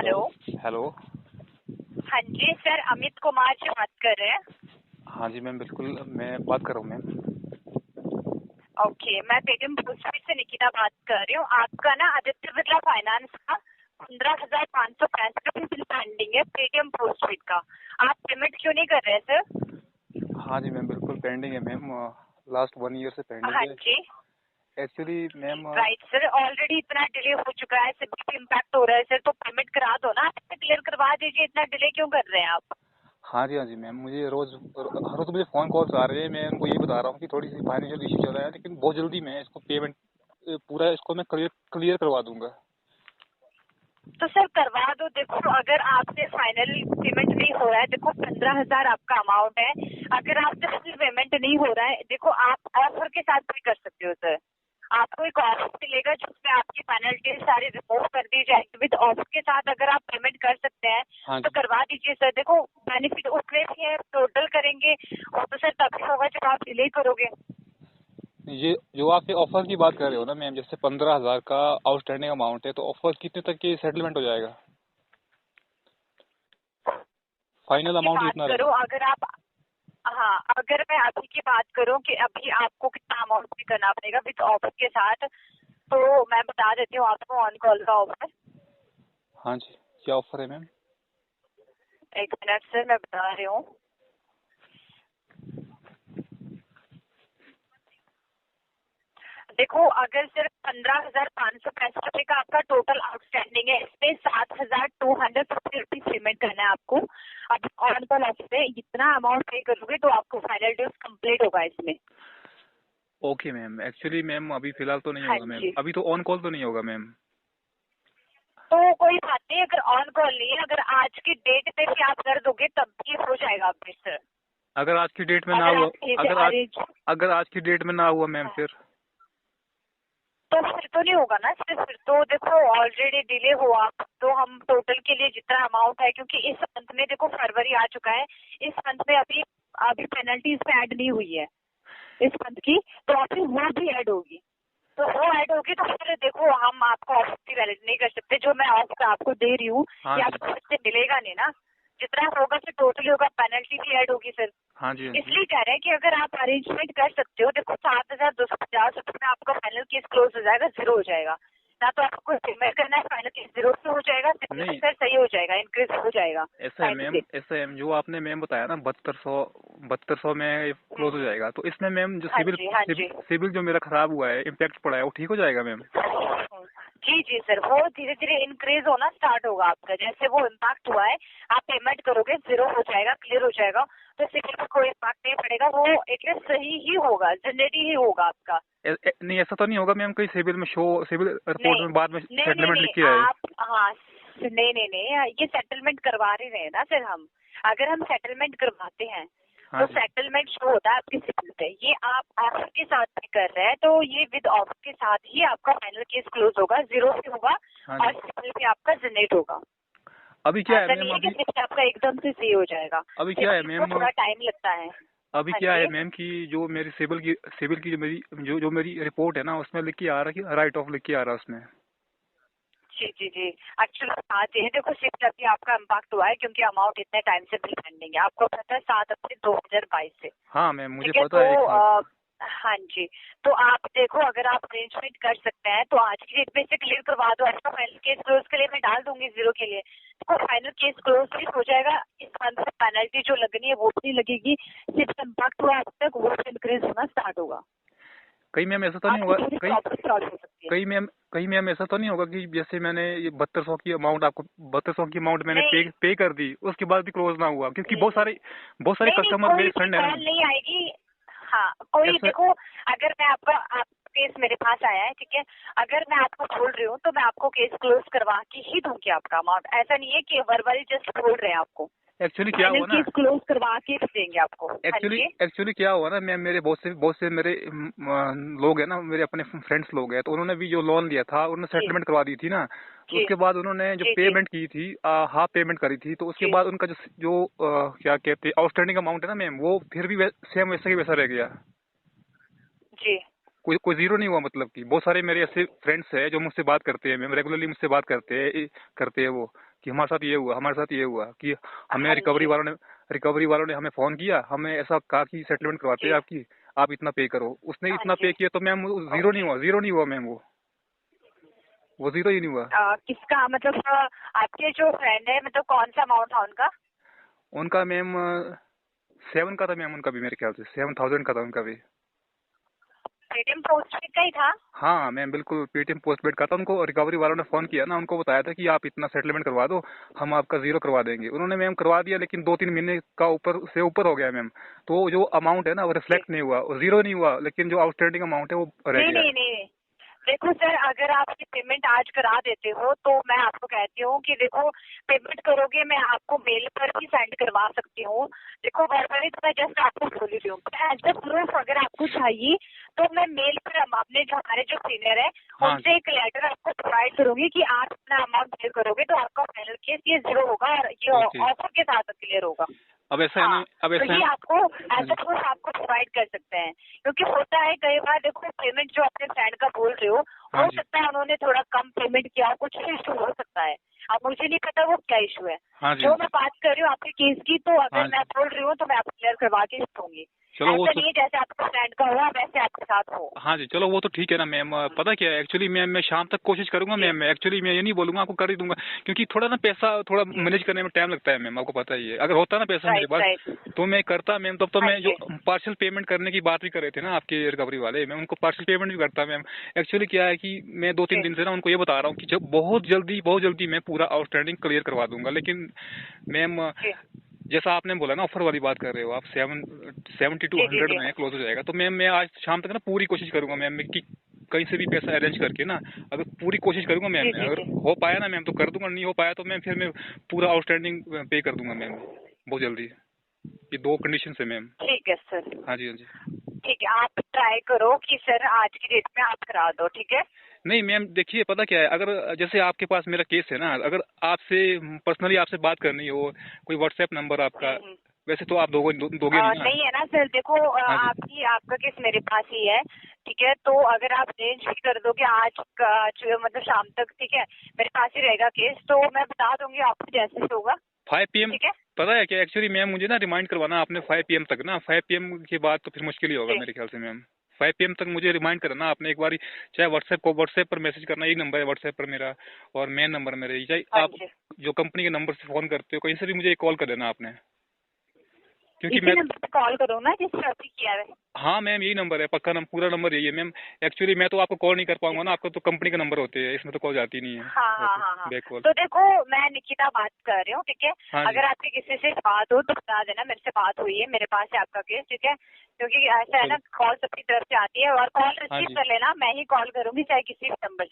Hello. Hello. हाँ जी sir, Amit Kumar ji बात कर रहे हैं। हाँ जी मैम, बिल्कुल मैं बात कर रहा हूँ मैम। ओके, मैं पेटीएम पोस्टपेड से निकिता बात कर रही हूँ। आपका ना आदित्य बिरला फाइनेंस का 15,565 बिल पेंडिंग है पेटीएम पोस्टपेड का। आप पेमेंट क्यों नहीं कर रहे हैं सर? हाँ जी मैम, बिल्कुल पेंडिंग है मैम। लास्ट 1 ईयर से पेंडिंग हाँ है जी, actually ma'am. Right sir, already इतना डिले हो चुका है, सिर्फ इम्पैक्ट हो रहा है सर, तो पेमेंट करा दो ना, क्लियर करवा दीजिए। इतना डिले क्यों कर रहे हैं आप? हाँ जी मैम, मुझे हर रोज मुझे फ़ोन कॉल्स आ रहे हैं। मैं उनको ये बता रहा हूँ कि थोड़ी सी फाइनेंशियल इशू चल रहा है, लेकिन बहुत जल्दी मैं इसको पेमेंट पूरा इसको मैं क्लियर करवा दूंगा। तो सर करवा दो। देखो, अगर आपसे फाइनल पेमेंट नहीं हो रहा है, देखो 15,000 आपका अमाउंट है। अगर आपसे फुल पेमेंट नहीं हो रहा है, देखो आप ऑफर के साथ भी कर सकते हो सर। आपको एक ऑफर मिलेगा जिसमें आपकी पेनल्टी सारी रिमूव कर दी जाएगी। विद ऑफर के साथ अगर आप पेमेंट कर सकते हैं हाँ तो जी, करवा दीजिए सर। देखो बेनिफिट उसमें भी है, टोटल करेंगे और तो सर तभी होगा जब आप डिले करोगे। ये जो आप ये ऑफर की बात कर रहे हो ना मैम, जैसे 15,000 का आउटस्टैंडिंग अमाउंट है, तो ऑफर कितने तक की सेटलमेंट हो जाएगा? फाइनल की अमाउंट बात कितना करो, रहेगा? अगर आप, हाँ, अगर मैं अभी की बात करूं कि अभी आपको कितना अमाउंट पे करना पड़ेगा विद ऑफर के साथ, तो मैं बता देती हूँ आपको ऑन कॉल का ऑफर। हाँ जी, क्या ऑफर है मैम? एक मिनट सर, मैं बता रही हूँ। देखो, अगर सिर्फ 15,565 का आपका टोटल आउटस्टैंडिंग है, इसमें 7,250 रुपीज पेमेंट करना है आपको। अब ऑन कॉल ऑफर है, इतना अमाउंट पे करोगे तो आपको फाइनल ड्यूज कंप्लीट होगा इसमें। ओके मैम, एक्चुअली मैम अभी फिलहाल तो नहीं हाँ होगा मैम, जी, अभी तो ऑन कॉल तो नहीं होगा मैम। तो कोई बात नहीं, अगर ऑन कॉल नहीं है, अगर आज की डेट पे भी आप कर दोगे तब भी हो जाएगा अपडेट सर। अगर आज की डेट में ना अगर हुआ, आप कहीं से अगर आज अरेंज, अगर आज की डेट में ना हुआ मैम फिर? तो फिर तो नहीं होगा ना सर। फिर तो देखो ऑलरेडी डिले हुआ, तो हम टोटल के लिए जितना अमाउंट है, क्योंकि इस मंथ में देखो फरवरी आ चुका है, इस मंथ में अभी अभी पेनल्टी इसमें ऐड नहीं हुई है इस मंथ की, तो अभी वो भी ऐड होगी। तो वो ऐड होगी तो फिर देखो हम आपको ऑफर की वैलिड नहीं कर सकते। जो मैं ऑफर आपको दे रही हूँ हाँ ये जी, आपको उससे मिलेगा नहीं ना। जितना होगा फिर टोटली होगा, पेनल्टी भी ऐड होगी सर। हाँ जी, हाँ जी। इसलिए कह रहे हैं कि अगर आप अरेंजमेंट कर सकते हो, देखो 7,250 रुपये में आपका फाइनल केस क्लोज हो जाएगा, जीरो हो जाएगा ना। तो आपको पेमेंट करना है, फाइनल केस जीरो से हो जाएगा, नहीं, सर सही हो जाएगा, इंक्रीज हो जाएगा ऐसा है टाइम मैम, से। ऐसा है जो आपने मैम बताया ना, 7200 में क्लोज हो जाएगा, तो इसमें मैम जो हाँ सिविल जी, हाँ सिविल जी। सिविल जो मेरा खराब हुआ है, इम्पैक्ट पड़ा है, वो ठीक हो जाएगा मैम? जी जी सर, वो धीरे धीरे इंक्रीज होना स्टार्ट होगा आपका। जैसे वो इम्पैक्ट हुआ है, आप पेमेंट करोगे जीरो हो जाएगा, क्लियर हो जाएगा, तो सिविल पर कोई इम्पैक्ट नहीं पड़ेगा। वो एक सही ही होगा, जनरेट ही होगा आपका। नहीं, ऐसा तो नहीं होगा मैम कहीं सिविल में सिविल रिपोर्ट नहीं में बाद में नहीं नहीं सेटलमेंट लिख नहीं, के आए? आप, हाँ, नहीं नहीं नहीं, ये सेटलमेंट करवा रहे हैं ना सर हम। अगर हम सेटलमेंट करवाते हैं हाँ तो जी, सेटलमेंट शो होता है आपके सिविल पे। ये आप ऑफर के साथ भी कर रहे हैं, तो ये विद ऑफर के साथ ही आपका फाइनल केस क्लोज होगा, जीरो से होगा हाँ और जी। सिविल भी आपका जनरेट होगा। अभी क्या है ऐसा नहीं मैम? है कि अभी सिविल आपका एकदम से सही हो जाएगा, अभी क्या है सिविल को मैम? थोड़ा टाइम लगता है। अभी हाँ क्या है जी मैम कि जो मेरी सिविल की जो मेरी रिपोर्ट है ना, उसमें लिख के आ रहा है कि राइट ऑफ लिख के आ रहा है उसमें। जी जी जी। एक्चुअली बात ये है, देखो सिर्फ अभी आपका इम्पैक्ट हुआ है क्योंकि अमाउंट इतने टाइम से बिल पेंडिंग है। आपको पता है 7 अप्रैल 2022 से, हाँ मैम, मुझे ठीक है? पता तो है, 1 साल से। हाँ जी, तो आप देखो अगर आप अरेंजमेंट कर सकते हैं तो आज की डेट में से क्लियर करवा दो। आपका फाइनल केस क्लोज के लिए मैं डाल दूंगी जीरो के लिए, तो फाइनल केस क्लोज भी हो जाएगा। इस मंथ में पेनल्टी जो लगनी है वो भी नहीं लगेगी, सिर्फ इम्पैक्ट हुआ अब तक वो इंक्रीज होना स्टार्ट होगा। कहीं मैम ऐसा तो नहीं आपकी होगा? पूरी कहीं प्रॉब्लम सॉल्व हो सकती है। कहीं मैम ऐसा तो नहीं होगा कि जैसे मैंने ये 7200 की अमाउंट आपको 7200 की अमाउंट मैंने नहीं पे कर दी, उसके बाद भी क्लोज ना हुआ? क्योंकि बहुत सारे नहीं नहीं, कस्टमर कोई मेरे भी फ्रेंड है कॉल ना। नहीं आएगी। हाँ, कोई ऐसा देखो, अगर मैं आपका केस मेरे पास आया है, ठीक है, अगर मैं आपको बोल रही हूँ तो मैं आपको केस क्लोज करवा के ही दूंगी आपका अमाउंट। ऐसा नहीं है कि वर्बली जस्ट बोल रहे हैं आपको, एक्चुअली क्या फाइनल हुआ ना, केस क्लोज करवा के भी देंगे आपको। हाँ एक्चुअली जी एक्चुअली क्या हुआ ना मैम, मेरे बहुत से मेरे लोग हैं ना, मेरे अपने फ्रेंड्स लोग हैं, तो उन्होंने भी जो लोन लिया था उन्होंने जी सेटलमेंट करवा दी थी ना। तो जी उसके बाद उन्होंने जो जी जी पेमेंट की थी, हाफ पेमेंट करी थी, तो उसके जी बाद उनका क्या कहते हैं आउटस्टैंडिंग अमाउंट है ना मैम, वो फिर भी सेम वैसा ही वैसा रह गया। जी। कोई जीरो नहीं हुआ, मतलब कि बहुत सारे मेरे ऐसे फ्रेंड्स हैं जो मुझसे बात करते हैं मैम, रेगुलरली मुझसे बात करते हैं वो। कि हमारे साथ ये हुआ, हमारे साथ ये हुआ, कि हमें हाँ रिकवरी जी। वालों ने हमें फोन किया, हमें ऐसा कहा कि सेटलमेंट करवाते हैं जी। आपकी, आप इतना पे करो। उसने हाँ इतना पे जी। किया तो मैम ओके। जीरो नहीं हुआ मैम, वो जीरो ही नहीं हुआ। किसका मतलब आपके जो फ्रेंड है मतलब कौन सा अमाउंट था उनका? उनका मैम 7 का था मैम, उनका भी मेरे ख्याल से 7,000 का था उनका भी। पेटीएम पोस्टपेड का ही था? हाँ मैम बिल्कुल पेटीएम पोस्टपेड का था। उनको रिकवरी वालों ने फोन किया ना, उनको बताया था कि आप इतना सेटलमेंट करवा दो, हम आपका जीरो करवा देंगे। उन्होंने मैम करवा दिया, लेकिन 2-3 महीने का ऊपर हो गया मैम। तो जो अमाउंट है ना वो जी। रिफ्लेक्ट नहीं हुआ, जीरो नहीं हुआ, लेकिन जो आउटस्टैंडिंग अमाउंट है वो रह नहीं गया नहीं है। नहीं, देखो सर, अगर आप ये पेमेंट आज करा देते हो तो मैं आपको कहती हूँ कि देखो, पेमेंट करोगे मैं आपको मेल पर भी सेंड करवा सकती हूँ। देखो वर्बली तो मैं जस्ट आपको बोल रही हूँ, एज अ प्रूफ अगर आपको चाहिए तो मैं मेल पर अपने जो हमारे जो सीनियर है हाँ उनसे एक लेटर आपको प्रोवाइड करूंगी कि आप अपना अमाउंट पे करोगे तो आपका फाइनल केस ये जीरो होगा और ये ओके। ऑफर के साथ क्लियर होगा। अब ऐसा है हाँ, ना, अब तो ऐसा है। ये आपको हाँ एज अ जी। प्रूफ आपको प्रोवाइड कर सकते हैं, क्योंकि होता है कई बार, देखो पेमेंट जो अपने फ्रेंड का बोल रहे हाँ हो जी। सकता है उन्होंने थोड़ा कम पेमेंट किया, कुछ इशू हो सकता है। अब मुझे नहीं पता वो क्या इशू है। हाँ जी। हाँ जो जी। मैं बात कर रही हूँ आपके केस की, तो हाँ अगर जी। मैं बोल रही हूँ तो मैं आपको क्लियर करवा के दूंगी। चलो वो ऐसा तो, नहीं है जैसे आपके फ्रेंड का हुआ वैसे आपके साथ हो। हाँ जी चलो वो तो ठीक है ना मैम। पता क्या है एक्चुअली मैम, मैं शाम तक कोशिश करूंगा जी। मैम। मैं एक्चुअली मैं ये नहीं बोलूंगा आपको कर ही दूंगा, क्योंकि थोड़ा ना पैसा थोड़ा जी। मैनेज करने में टाइम लगता है मैम, आपको पता ही है। अगर होता ना पैसा मेरे राइट पास राइट। तो मैं करता मैम। तब तो हाँ मैं जो जी। पार्शियल पेमेंट करने की बात भी कर रहे थे ना आपके रिकवरी वाले, मैं उनको पार्शियल पेमेंट भी करता मैम। एक्चुअली क्या है कि मैं 2-3 जी। दिन से ना उनको ये बता रहा हूँ कि जब बहुत जल्दी मैं पूरा आउटस्टैंडिंग क्लियर करवा दूंगा। लेकिन मैम जी। जैसा आपने बोला ना, ऑफर वाली बात कर रहे हो आप, 70 टू जी। जी। 100 जी। में क्लोज हो जाएगा। तो मैम मैं आज शाम तक ना पूरी कोशिश करूंगा मैम कि कहीं से भी पैसा अरेंज करके ना, अगर पूरी कोशिश करूंगा मैम। जी। मैं जी। अगर जी। हो पाया ना मैम तो कर दूंगा, नहीं हो पाया तो मैम फिर मैं पूरा आउटस्टैंडिंग पे कर दूंगा मैम बहुत जल्दी। ये 2 कंडीशन है मैम। ठीक है सर। हाँ जी। हाँ जी। ठीक है, आप ट्राई करो कि सर आज की डेट में आप करा दो, ठीक है? नहीं मैम देखिए पता क्या है, अगर जैसे आपके पास मेरा केस है ना, अगर आपसे पर्सनली आपसे बात करनी हो, कोई व्हाट्सएप नंबर आपका, हम्म। वैसे तो आप दोगे नहीं ना। नहीं है ना सर, देखो हाँ जी। आपका केस मेरे पास ही है, ठीक है? तो अगर आप अरेंज भी कर दोगे आज का मतलब शाम तक, ठीक है, मेरे पास ही रहेगा केस, तो मैं बता दूंगी आपको जैसे भी होगा। 5 PM। ठीक है पता है क्या एक्चुअली मैम, मुझे ना रिमाइंड करवाना आपने 5 PM तक ना। 5 PM के बाद तो फिर मुश्किल ही होगा जी। मेरे ख्याल से मैम। 5 PM तक मुझे रिमाइंड करना आपने एक बार, चाहे व्हाट्सएप पर मैसेज करना, यही नंबर है व्हाट्सएप पर मेरा, और मेन नंबर मेरा यही, चाहे हाँ आप जी। जो कंपनी के नंबर से फोन करते हो कहीं से भी मुझे कॉल कर देना आपने, क्योंकि इसी मैं, नंबर पे कॉल करो ना जिससे अभी किया है। हाँ मैम यही नंबर है पक्का, पूरा नंबर यही है मैम। एक्चुअली मैं तो आपको कॉल नहीं कर जी। पाऊंगा ना, आपका तो कंपनी का नंबर होते हैं, इसमें तो कॉल जाती नहीं है। हाँ हाँ ओके, हाँ हाँ। Back call. तो देखो, मैं निकिता बात कर रही हूँ, ठीक है? हाँ जी। अगर आपकी किसी से बात हो तो बता देना मेरे से बात हुई है, मेरे पास है आपका केस, ठीक है? क्योंकि ऐसा है चलो। ना, कॉल सबकी तरफ से आती है और कॉल हाँ रिसीव जी। कर लेना, मैं ही कॉल करूंगी चाहे किसी भी नंबर से।